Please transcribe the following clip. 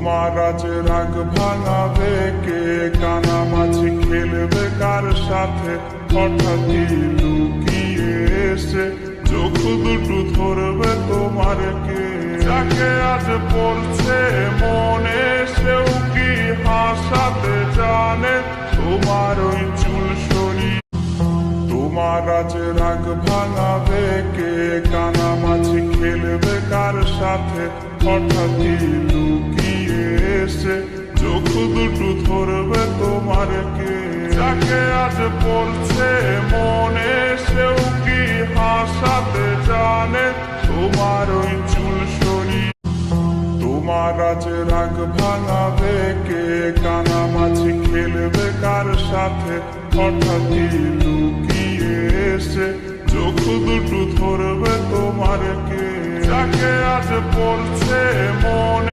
তোমার আজ রাগ ভাঙাবে কে, কানামাছি খেলবে কার সাথে, হঠাৎই লুকিয়ে এসে চোখ দুটো ধরবে তোমার কে। যাকে আজ পড়ছে মনে সেও কি হাসাতে জানে, তোমার ওই চুল সরি। তোমার আজ রাগ ভাঙাবে কে, কানামাছি খেলবে কার সাথে, হঠাৎই লুকিয়ে এসে চোখ দুটো ধরবে তোমার কে। যাকে আজ পড়ছে মনে সেও কি হাসাতে জানে, তোমার ওই চুল সরি। তোমার আজ রাগ ভাঙাবে কে, কানামাছি খেলবে কার সাথে, হঠাৎই লুকিয়ে এসে চোখ দুটো ধরবে তোমার কে। যাকে আজ পড়ছে মনে